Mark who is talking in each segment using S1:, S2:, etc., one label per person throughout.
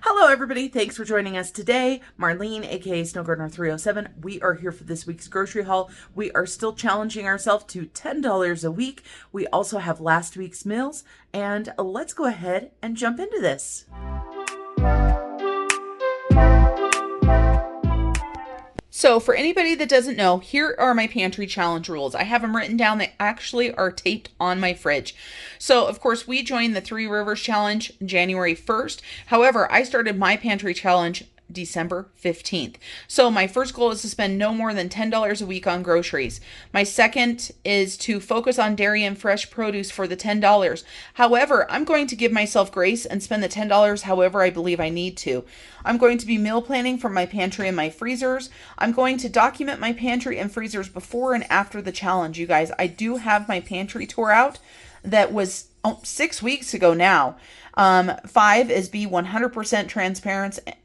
S1: Hello, everybody. Thanks for joining us today. Marlene, aka Snow Gardener 307. We are here for this week's grocery haul. We are still challenging ourselves to $10 a week. We also have last week's meals, and let's go ahead and jump into this. So for anybody that doesn't know, here are my pantry challenge rules. I have them written down. They actually are taped on my fridge. So of course we joined the Three Rivers Challenge January 1st. However, I started my pantry challenge December 15th. So my first goal is to spend no more than $10 a week on groceries. My second is to focus on dairy and fresh produce for the $10. However, I'm going to give myself grace and spend the $10 however I believe I need to. I'm going to be meal planning for my pantry and my freezers. I'm going to document my pantry and freezers before and after the challenge, you guys. I do have my pantry tour out that was 6 weeks ago now. 5 is be 100%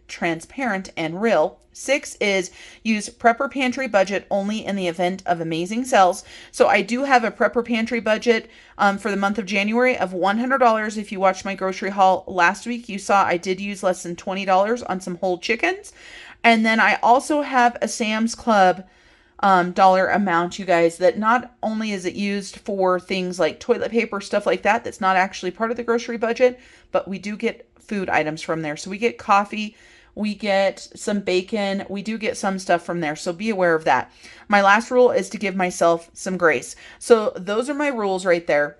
S1: transparent and real. 6 is use prepper pantry budget only in the event of amazing sales. So I do have a prepper pantry budget for the month of January of $100. If you watched my grocery haul last week, you saw I did use less than $20 on some whole chickens. And then I also have a Sam's Club dollar amount, you guys, that not only is it used for things like toilet paper, stuff like that, that's not actually part of the grocery budget, but we do get food items from there. So we get coffee, we get some bacon, we do get some stuff from there. So be aware of that. My last rule is to give myself some grace. So those are my rules right there.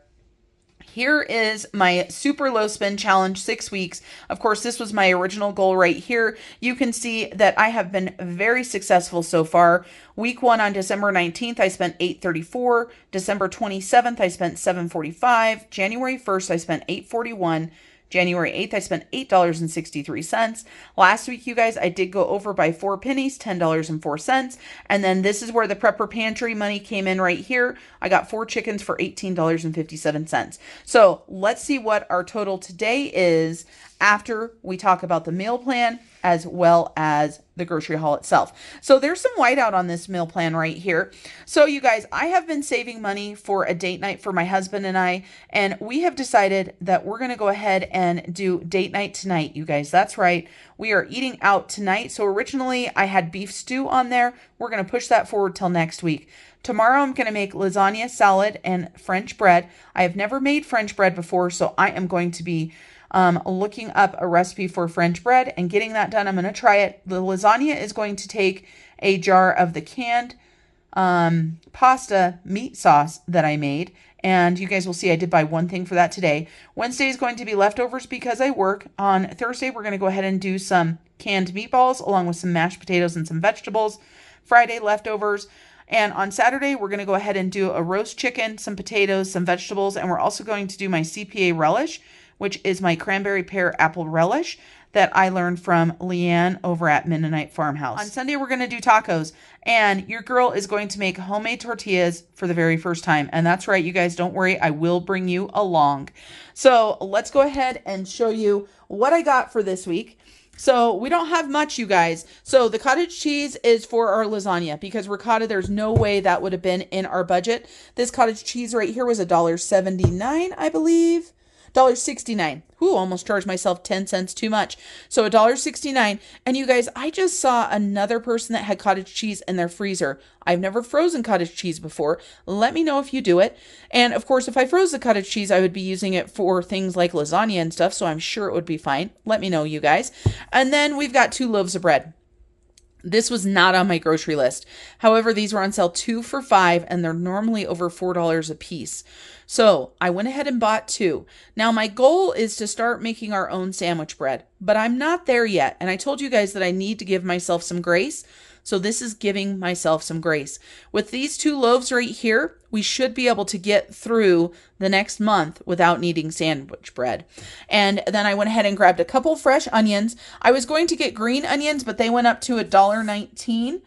S1: Here is my super low spend challenge, 6 weeks. Of course, this was my original goal right here. You can see that I have been very successful so far. Week 1 on December 19th, I spent $8.34. December 27th, I spent $7.45. January 1st, I spent $8.41. January 8th, I spent $8.63. Last week, you guys, I did go over by 4 pennies, $10.04. And then this is where the prepper pantry money came in right here. I got 4 chickens for $18.57. So let's see what our total today is after we talk about the meal plan as well as the grocery haul itself. So there's some whiteout on this meal plan right here. So you guys, I have been saving money for a date night for my husband and I, and we have decided that we're going to go ahead and do date night tonight, you guys. That's right. We are eating out tonight. So originally I had beef stew on there. We're going to push that forward till next week. Tomorrow I'm going to make lasagna, salad, and French bread. I have never made French bread before, so I am going to be looking up a recipe for French bread and getting that done. I'm going to try it. The lasagna is going to take a jar of the canned pasta meat sauce that I made. And you guys will see I did buy one thing for that today. Wednesday is going to be leftovers because I work. On Thursday, we're going to go ahead and do some canned meatballs along with some mashed potatoes and some vegetables. Friday, leftovers. And on Saturday, we're going to go ahead and do a roast chicken, some potatoes, some vegetables. And we're also going to do my CPA relish, which is my cranberry pear apple relish that I learned from Leanne over at Mennonite Farmhouse. On Sunday, we're going to do tacos, and your girl is going to make homemade tortillas for the very first time. And that's right, you guys, don't worry, I will bring you along. So let's go ahead and show you what I got for this week. So we don't have much, you guys. So the cottage cheese is for our lasagna because ricotta, there's no way that would have been in our budget. This cottage cheese right here was $1.79, I believe. $1.69. Ooh, almost charged myself 10 cents too much. So $1.69. And you guys, I just saw another person that had cottage cheese in their freezer. I've never frozen cottage cheese before. Let me know if you do it. And of course, if I froze the cottage cheese, I would be using it for things like lasagna and stuff. So I'm sure it would be fine. Let me know, you guys. And then we've got 2 loaves of bread. This was not on my grocery list. However, these were on sale 2 for $5, and they're normally over $4 a piece. So I went ahead and bought 2. Now my goal is to start making our own sandwich bread, but I'm not there yet. And I told you guys that I need to give myself some grace. So this is giving myself some grace. With these 2 loaves right here, we should be able to get through the next month without needing sandwich bread. And then I went ahead and grabbed a couple fresh onions. I was going to get green onions, but they went up to $1.19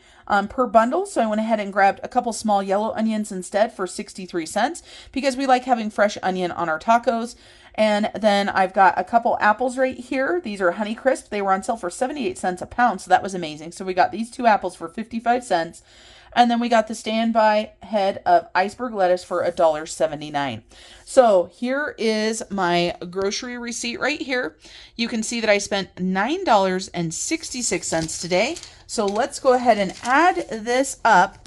S1: per bundle. So I went ahead and grabbed a couple small yellow onions instead for 63 cents because we like having fresh onion on our tacos. And then I've got a couple apples right here. These are Honeycrisp. They were on sale for 78 cents a pound, so that was amazing. So we got these 2 apples for 55 cents. And then we got the standby head of iceberg lettuce for $1.79. So here is my grocery receipt right here. You can see that I spent $9.66 today. So let's go ahead and add this up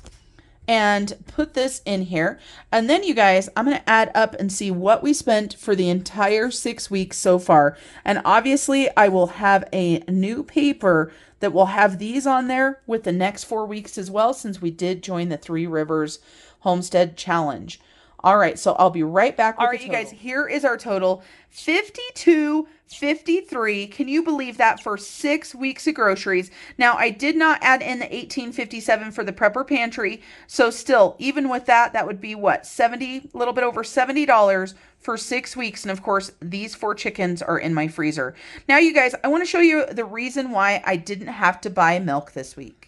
S1: and put this in here. And then you guys, I'm going to add up and see what we spent for the entire 6 weeks so far. And obviously I will have a new paper that will have these on there with the next 4 weeks as well, since we did join the Three Rivers Homestead Challenge. All right, so I'll be right back with the total. All right, you guys, here is our total, $52.53. Can you believe that for 6 weeks of groceries? Now, I did not add in the $18.57 for the prepper pantry, so still, even with that, that would be what, a little bit over $70 for 6 weeks. And of course, these 4 chickens are in my freezer. Now, you guys, I want to show you the reason why I didn't have to buy milk this week.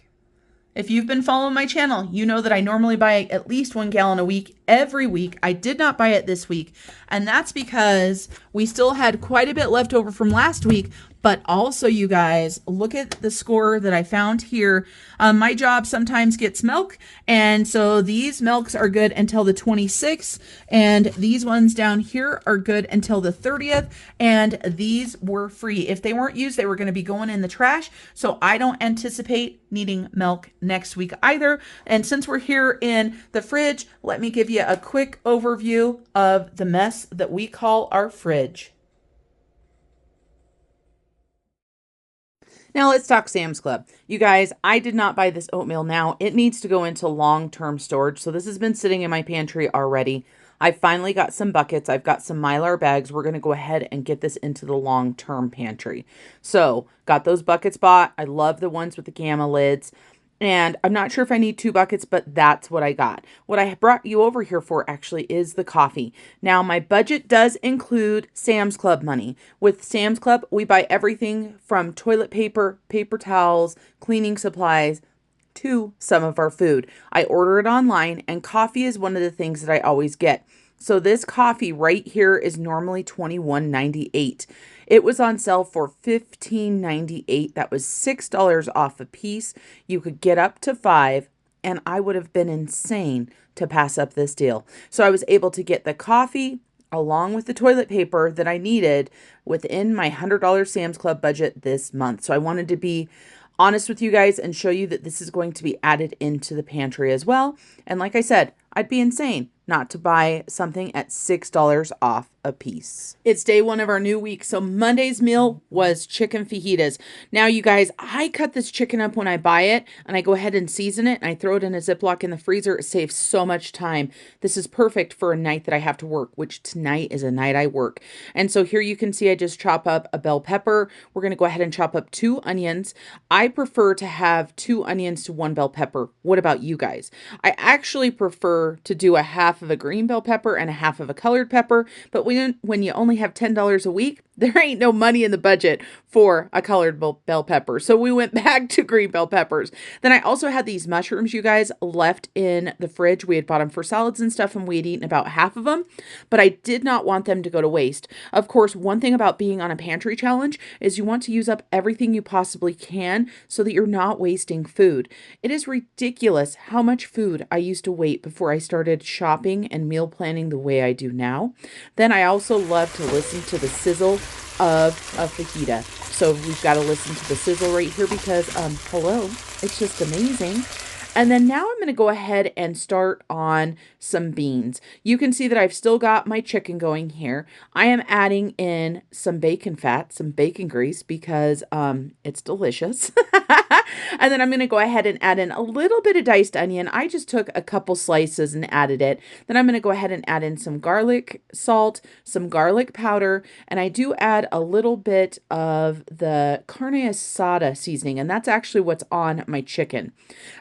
S1: If you've been following my channel, you know that I normally buy at least 1 gallon a week, every week. I did not buy it this week, and that's because we still had quite a bit left over from last week. But also, you guys, look at the score that I found here. My job sometimes gets milk, and so these milks are good until the 26th, and these ones down here are good until the 30th, and these were free. If they weren't used, they were going to be going in the trash, so I don't anticipate needing milk next week either. And since we're here in the fridge, let me give you a quick overview of the mess that we call our fridge. Now let's talk Sam's Club. You guys, I did not buy this oatmeal now. It needs to go into long-term storage. So this has been sitting in my pantry already. I finally got some buckets. I've got some Mylar bags. We're going to go ahead and get this into the long-term pantry. So got those buckets bought. I love the ones with the gamma lids. And I'm not sure if I need 2 buckets, but that's what I got. What I brought you over here for actually is the coffee. Now, my budget does include Sam's Club money. With Sam's Club, we buy everything from toilet paper, paper towels, cleaning supplies, to some of our food. I order it online, and coffee is one of the things that I always get. So this coffee right here is normally $21.98. It was on sale for $15.98. That was $6 off a piece. You could get up to 5, and I would have been insane to pass up this deal. So I was able to get the coffee along with the toilet paper that I needed within my $100 Sam's Club budget this month. So I wanted to be honest with you guys and show you that this is going to be added into the pantry as well. And like I said, I'd be insane not to buy something at $6 off a piece. It's day 1 of our new week. So Monday's meal was chicken fajitas. Now, you guys, I cut this chicken up when I buy it, and I go ahead and season it, and I throw it in a Ziploc in the freezer. It saves so much time. This is perfect for a night that I have to work, which tonight is a night I work. And so here you can see I just chop up a bell pepper. We're going to go ahead and chop up 2 onions. I prefer to have 2 onions to 1 bell pepper. What about you guys? I actually prefer to do a half of a green bell pepper and a half of a colored pepper, but when you only have $10 a week, there ain't no money in the budget for a colored bell pepper. So we went back to green bell peppers. Then I also had these mushrooms, you guys, left in the fridge. We had bought them for salads and stuff, and we had eaten about half of them, but I did not want them to go to waste. Of course, one thing about being on a pantry challenge is you want to use up everything you possibly can so that you're not wasting food. It is ridiculous how much food I used to wait before I started shopping and meal planning the way I do now. Then I also love to listen to the sizzle of a fajita. So we've got to listen to the sizzle right here because, hello, it's just amazing. And then now I'm going to go ahead and start on some beans. You can see that I've still got my chicken going here. I am adding in some bacon fat, some bacon grease, because it's delicious. And then I'm going to go ahead and add in a little bit of diced onion. I just took a couple slices and added it. Then I'm going to go ahead and add in some garlic salt, some garlic powder, and I do add a little bit of the carne asada seasoning, and that's actually what's on my chicken.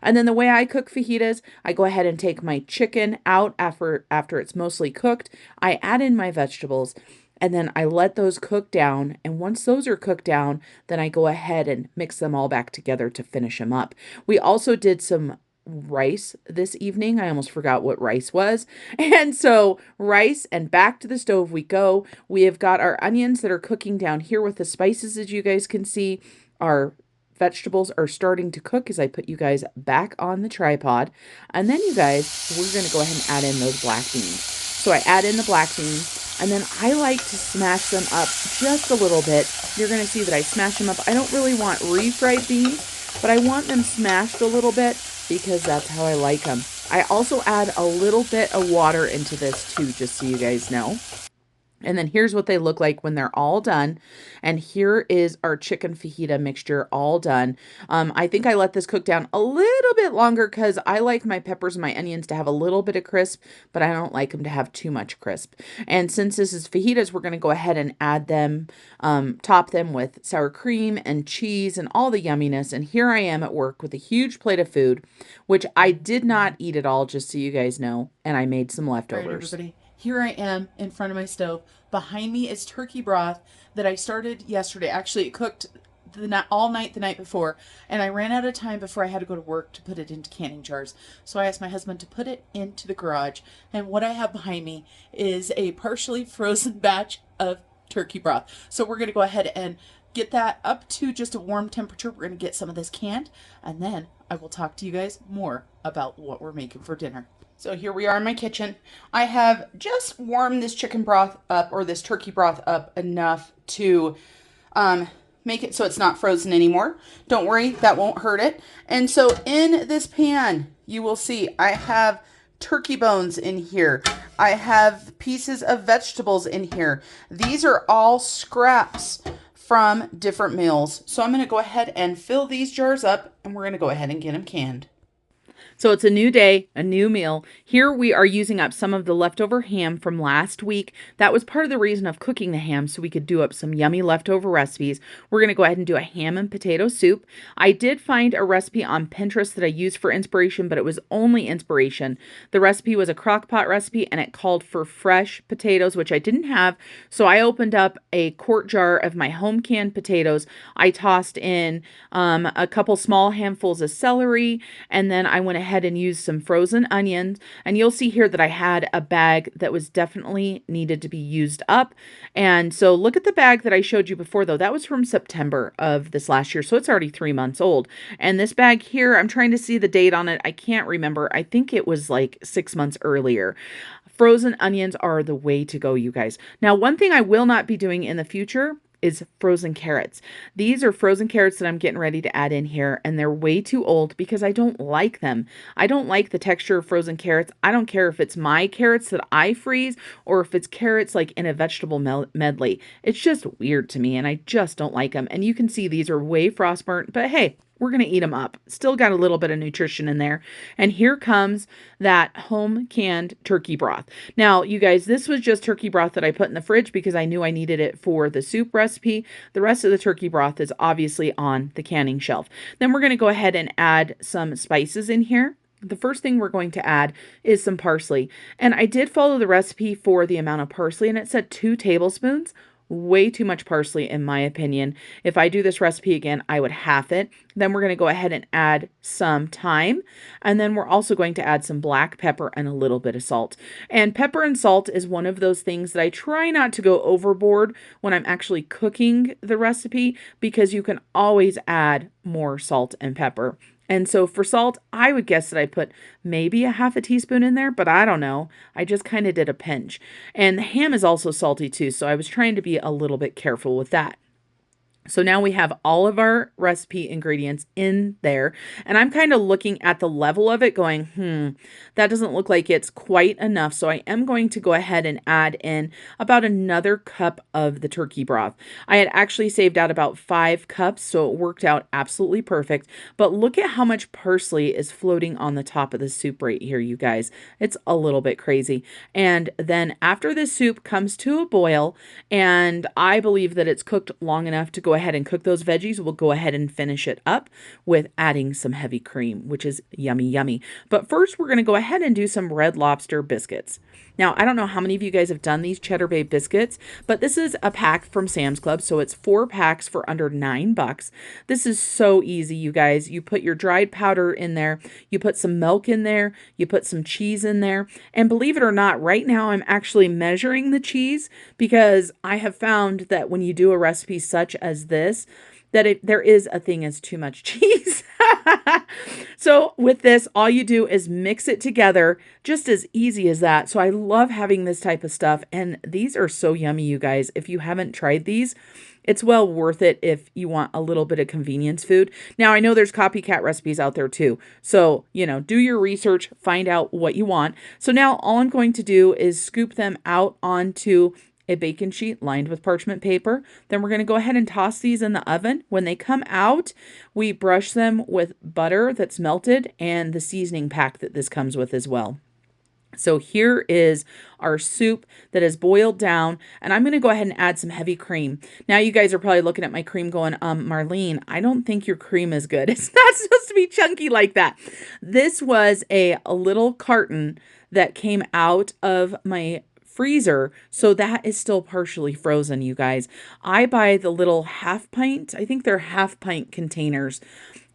S1: And then the way I cook fajitas, I go ahead and take my chicken out after it's mostly cooked. I add in my vegetables, and then I let those cook down. And once those are cooked down, then I go ahead and mix them all back together to finish them up. We also did some rice this evening. I almost forgot what rice was. And so rice, and back to the stove we go. We have got our onions that are cooking down here with the spices, as you guys can see. Our
S2: vegetables are starting to cook as I put you guys back on the tripod. And then you guys, we're going to go ahead and add in those black beans. So I add in the black beans, and then I like to smash them up just a little bit. You're going to see that I smash them up. I don't really want refried beans, but I want them smashed a little bit because that's how I like them. I also add a little bit of water into this too, just so you guys know. And then here's what they look like when they're all done. And here is our chicken fajita mixture all done. I think I let this cook down a little bit longer because I like my peppers and my onions to have a little bit of crisp, but I don't like them to have too much crisp. And since this is fajitas, we're going to go ahead and add them, top them with sour cream and cheese and all the yumminess. And here I am at work with a huge plate of food, which I did not eat it all, just so you guys know. And I made some leftovers.
S1: All right, everybody. Here I am in front of my stove. Behind me is turkey broth that I started yesterday. Actually, it cooked all night the night before, and I ran out of time before I had to go to work to put it into canning jars. So I asked my husband to put it into the garage, and what I have behind me is a partially frozen batch of turkey broth. So we're going to go ahead and get that up to just a warm temperature. We're going to get some of this canned, and then I will talk to you guys more about what we're making for dinner. So here we are in my kitchen. I have just warmed this chicken broth up, or this turkey broth up, enough to make it so it's not frozen anymore. Don't worry, that won't hurt it. And so in this pan, you will see I have turkey bones in here. I have pieces of vegetables in here. These are all scraps from different meals. So I'm going to go ahead and fill these jars up, and we're going to go ahead and get them canned.
S2: So it's a new day, a new meal. Here we are using up some of the leftover ham from last week. That was part of the reason of cooking the ham, so we could do up some yummy leftover recipes. We're going to go ahead and do a ham and potato soup. I did find a recipe on Pinterest that I used for inspiration, but it was only inspiration. The recipe was a crock pot recipe, and it called for fresh potatoes, which I didn't have. So I opened up a quart jar of my home canned potatoes. I tossed in a couple small handfuls of celery, and then I went ahead and use some frozen onions, and you'll see here that I had a bag that was definitely needed to be used up. And so look at the bag that I showed you before, though. That was from September of this last year, so it's already 3 months old. And this bag here, I'm trying to see the date on it. I can't remember. I think it was like 6 months earlier. Frozen onions are the way to go, you guys. Now, one thing I will not be doing in the future is frozen carrots. These are frozen carrots that I'm getting ready to add in here, and they're way too old because I don't like them. I don't like the texture of frozen carrots. I don't care if it's my carrots that I freeze or if it's carrots like in a vegetable medley. It's just weird to me, and I just don't like them. And you can see these are way frostburnt, but hey, we're going to eat them up. Still got a little bit of nutrition in there. And here comes that home canned turkey broth. Now, you guys, this was just turkey broth that I put in the fridge because I knew I needed it for the soup recipe. The rest of the turkey broth is obviously on the canning shelf. Then we're going to go ahead and add some spices in here. The first thing we're going to add is some parsley. And I did follow the recipe for the amount of parsley, and it said 2 tablespoons. Way too much parsley, in my opinion. If I do this recipe again, I would half it. Then we're going to go ahead and add some thyme. And then we're also going to add some black pepper and a little bit of salt. And pepper and salt is one of those things that I try not to go overboard when I'm actually cooking the recipe, because you can always add more salt and pepper. And so for salt, I would guess that I put maybe a half a teaspoon in there, but I don't know. I just kind of did a pinch. And the ham is also salty too, so I was trying to be a little bit careful with that. So now we have all of our recipe ingredients in there, and I'm kind of looking at the level of it going, that doesn't look like it's quite enough. So I am going to go ahead and add in about another cup of the turkey broth. I had actually saved out about 5 cups, so it worked out absolutely perfect. But look at how much parsley is floating on the top of the soup right here, you guys. It's a little bit crazy. And then after this soup comes to a boil, and I believe that it's cooked long enough to go ahead and cook those veggies, we'll go ahead and finish it up with adding some heavy cream, which is yummy, yummy. But first, we're going to go ahead and do some Red Lobster biscuits. Now, I don't know how many of you guys have done these Cheddar Bay biscuits, but this is a pack from Sam's Club, so it's 4 packs for under $9. This is so easy, you guys. You put your dried powder in there, you put some milk in there, you put some cheese in there, and believe it or not, right now I'm actually measuring the cheese because I have found that when you do a recipe such as this, that there is a thing as too much cheese. So with this, all you do is mix it together, just as easy as that. So I love having this type of stuff, and these are so yummy, you guys. If you haven't tried these, it's well worth it if you want a little bit of convenience food. Now, I know there's copycat recipes out there too. So, do your research, find out what you want. So now all I'm going to do is scoop them out onto a baking sheet lined with parchment paper. Then we're going to go ahead and toss these in the oven. When they come out, we brush them with butter that's melted and the seasoning pack that this comes with as well. So here is our soup that is boiled down, and I'm going to go ahead and add some heavy cream. Now you guys are probably looking at my cream going, Marlene, I don't think your cream is good. It's not supposed to be chunky like that. This was a little carton that came out of my freezer, so that is still partially frozen, you guys. I buy the little half pint, I think they're half pint containers,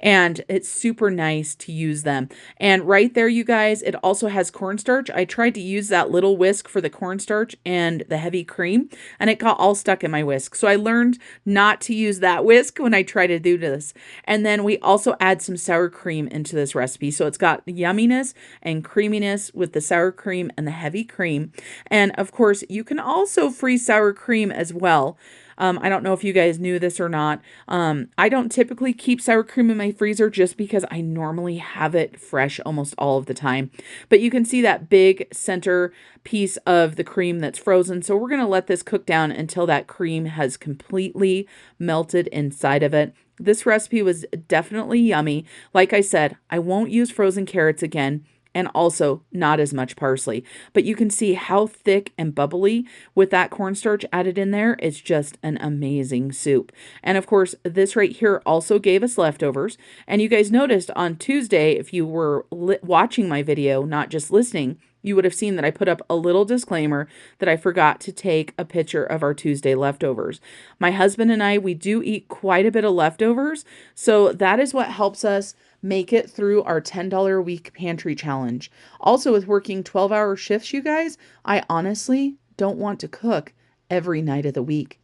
S2: and it's super nice to use them. And right there, you guys, it also has cornstarch. I tried to use that little whisk for the cornstarch and the heavy cream, and it got all stuck in my whisk. So I learned not to use that whisk when I try to do this. And then we also add some sour cream into this recipe. So it's got yumminess and creaminess with the sour cream and the heavy cream. And of course, you can also freeze sour cream as well. I don't know if you guys knew this or not. I don't typically keep sour cream in my freezer just because I normally have it fresh almost all of the time. But you can see that big center piece of the cream that's frozen. So we're going to let this cook down until that cream has completely melted inside of it. This recipe was definitely yummy. Like I said, I won't use frozen carrots again, and also not as much parsley. But you can see how thick and bubbly with that cornstarch added in there. It's just an amazing soup. And of course, this right here also gave us leftovers. And you guys noticed on Tuesday, if you were watching my video, not just listening, you would have seen that I put up a little disclaimer that I forgot to take a picture of our Tuesday leftovers. My husband and I, we do eat quite a bit of leftovers, so that is what helps us make it through our $10 a week pantry challenge. Also, with working 12-hour shifts, you guys, I honestly don't want to cook every night of the week.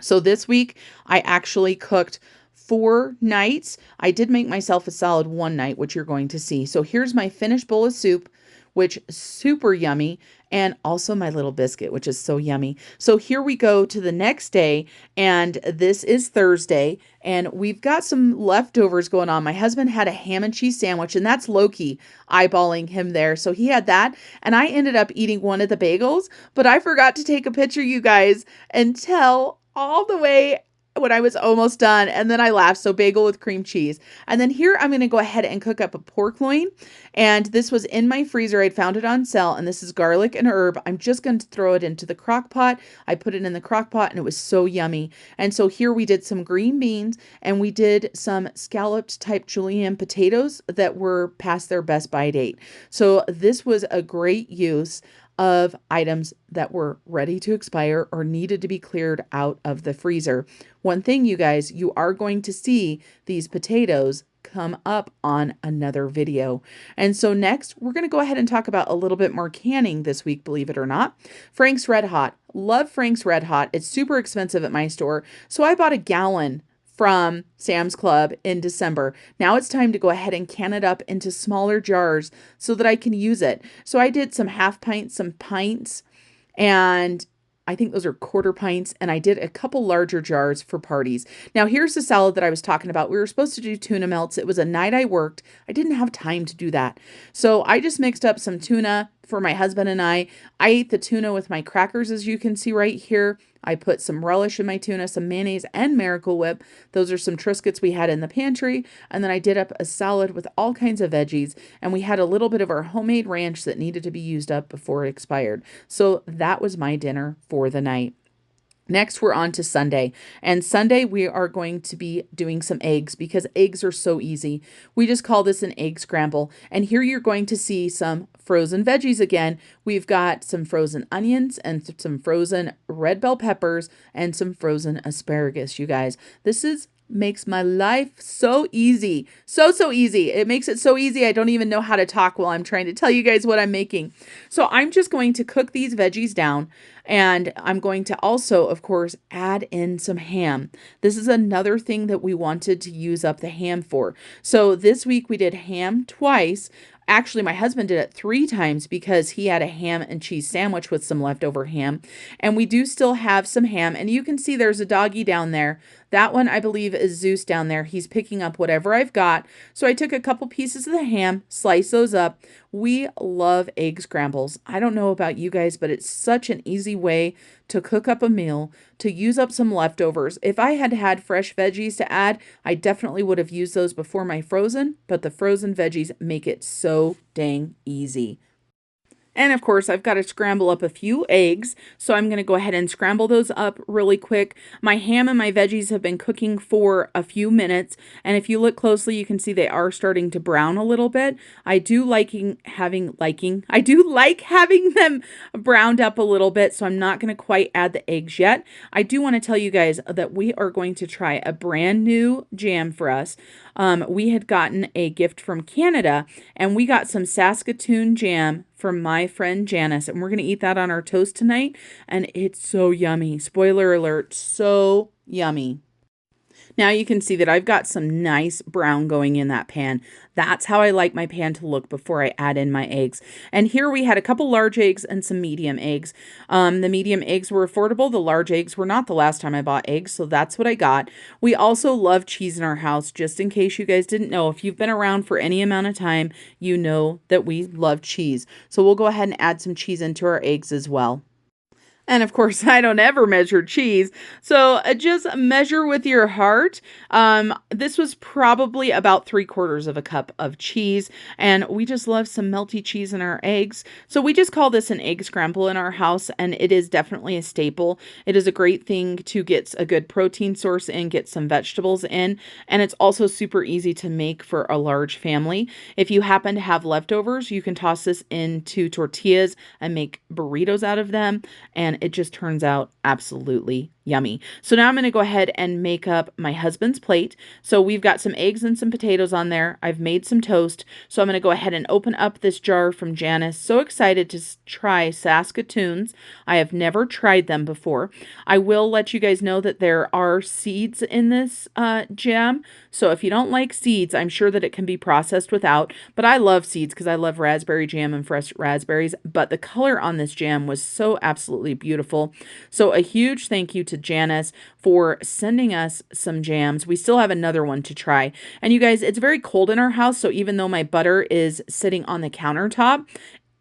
S2: So this week, I actually cooked 4 nights. I did make myself a salad one night, which you're going to see. So here's my finished bowl of soup, which is super yummy, and also my little biscuit, which is so yummy. So here we go to the next day, and this is Thursday, and we've got some leftovers going on. My husband had a ham and cheese sandwich, and that's Loki eyeballing him there. So he had that, and I ended up eating one of the bagels, but I forgot to take a picture, you guys, until all the way when I was almost done, and then I laughed. So bagel with cream cheese. And then here I'm going to go ahead and cook up a pork loin, and this was in my freezer. I'd found it on sale, and this is garlic and herb. I'm just going to throw it into the crock pot. I put it in the crock pot, and it was so yummy. And so here we did some green beans, and we did some scalloped type julienne potatoes that were past their best by date. So this was a great use of items that were ready to expire or needed to be cleared out of the freezer. One thing, you guys, you are going to see these potatoes come up on another video. And so next, we're going to go ahead and talk about a little bit more canning this week, believe it or not. Frank's Red Hot. Love Frank's Red Hot. It's super expensive at my store. So I bought a gallon from Sam's Club in December. Now it's time to go ahead and can it up into smaller jars so that I can use it. So I did some half pints, some pints, and I think those are quarter pints, and I did a couple larger jars for parties. Now here's the salad that I was talking about. We were supposed to do tuna melts. It was a night I worked. I didn't have time to do that. So I just mixed up some tuna for my husband and I. I ate the tuna with my crackers, as you can see right here. I put some relish in my tuna, some mayonnaise, and Miracle Whip. Those are some Triscuits we had in the pantry. And then I did up a salad with all kinds of veggies. And we had a little bit of our homemade ranch that needed to be used up before it expired. So that was my dinner for the night. Next, we're on to Sunday. And Sunday, we are going to be doing some eggs because eggs are so easy. We just call this an egg scramble. And here you're going to see some frozen veggies again. We've got some frozen onions and some frozen red bell peppers and some frozen asparagus, you guys. This is makes my life so easy. So easy. It makes it so easy I don't even know how to talk while I'm trying to tell you guys what I'm making. So I'm just going to cook these veggies down, and I'm going to also, of course, add in some ham. This is another thing that we wanted to use up the ham for. So this week we did ham twice. Actually, my husband did it 3 times because he had a ham and cheese sandwich with some leftover ham. And we do still have some ham. And you can see there's a doggy down there. That one, I believe, is Zeus down there. He's picking up whatever I've got. So I took a couple pieces of the ham, sliced those up. We love egg scrambles. I don't know about you guys, but it's such an easy way to cook up a meal, to use up some leftovers. If I had had fresh veggies to add, I definitely would have used those before my frozen, but the frozen veggies make it so dang easy. And of course, I've got to scramble up a few eggs, so I'm going to go ahead and scramble those up really quick. My ham and my veggies have been cooking for a few minutes, and if you look closely, you can see they are starting to brown a little bit. I do like having them browned up a little bit, so I'm not going to quite add the eggs yet. I do want to tell you guys that we are going to try a brand new jam for us. We had gotten a gift from Canada, and we got some Saskatoon jam from my friend Janice, and we're going to eat that on our toast tonight, and it's so yummy. Spoiler alert, so yummy. Now you can see that I've got some nice brown going in that pan. That's how I like my pan to look before I add in my eggs. And here we had a couple large eggs and some medium eggs. The medium eggs were affordable. The large eggs were not the last time I bought eggs, so that's what I got. We also love cheese in our house, just in case you guys didn't know. If you've been around for any amount of time, you know that we love cheese. So we'll go ahead and add some cheese into our eggs as well. And of course, I don't ever measure cheese. So just measure with your heart. This was probably about 3/4 of a cup of cheese. And we just love some melty cheese in our eggs. So we just call this an egg scramble in our house. And it is definitely a staple. It is a great thing to get a good protein source in, get some vegetables in. And it's also super easy to make for a large family. If you happen to have leftovers, you can toss this into tortillas and make burritos out of them. And it just turns out absolutely yummy. So now I'm going to go ahead and make up my husband's plate. So we've got some eggs and some potatoes on there. I've made some toast. So I'm going to go ahead and open up this jar from Janice. So excited to try Saskatoons. I have never tried them before. I will let you guys know that there are seeds in this jam. So if you don't like seeds, I'm sure that it can be processed without. But I love seeds because I love raspberry jam and fresh raspberries. But the color on this jam was so absolutely beautiful. So a huge thank you to Janice for sending us some jams. We still have another one to try. And you guys, it's very cold in our house, so even though my butter is sitting on the countertop,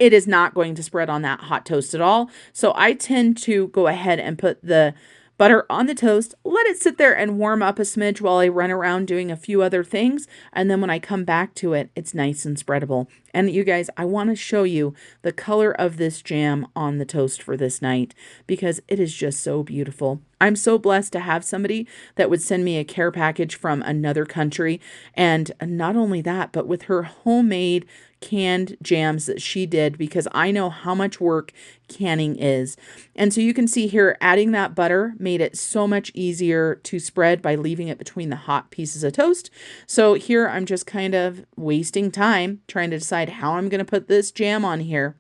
S2: it is not going to spread on that hot toast at all. So I tend to go ahead and put the butter on the toast, let it sit there and warm up a smidge while I run around doing a few other things. And then when I come back to it, it's nice and spreadable. And you guys, I want to show you the color of this jam on the toast for this night because it is just so beautiful. I'm so blessed to have somebody that would send me a care package from another country. And not only that, but with her homemade canned jams that she did, because I know how much work canning is. And so you can see here, adding that butter made it so much easier to spread by leaving it between the hot pieces of toast. So here I'm just kind of wasting time trying to decide how I'm going to put this jam on here.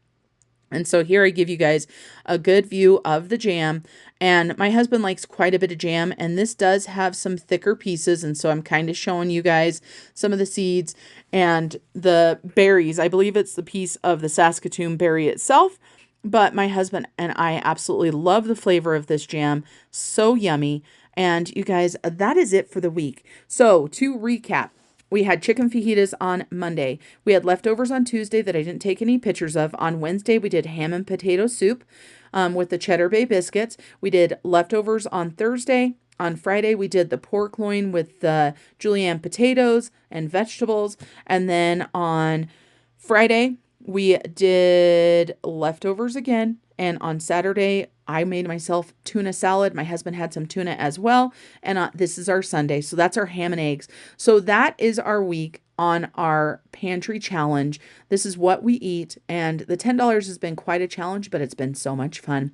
S2: And so here I give you guys a good view of the jam. And my husband likes quite a bit of jam, and this does have some thicker pieces. And so I'm kind of showing you guys some of the seeds and the berries. I believe it's the piece of the Saskatoon berry itself. But my husband and I absolutely love the flavor of this jam. So yummy. And you guys, that is it for the week. So to recap, we had chicken fajitas on Monday. We had leftovers on Tuesday that I didn't take any pictures of. On Wednesday, we did ham and potato soup with the Cheddar Bay Biscuits. We did leftovers on Thursday. On Friday, we did the pork loin with the julienne potatoes and vegetables. And then on Friday, we did leftovers again. And on Saturday, I made myself tuna salad. My husband had some tuna as well. And this is our Sunday. So that's our ham and eggs. So that is our week on our pantry challenge. This is what we eat. And the $10 has been quite a challenge, but it's been so much fun.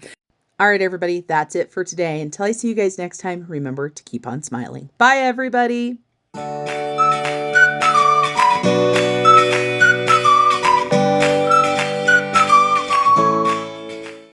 S2: All right, everybody, that's it for today. Until I see you guys next time, remember to keep on smiling. Bye, everybody.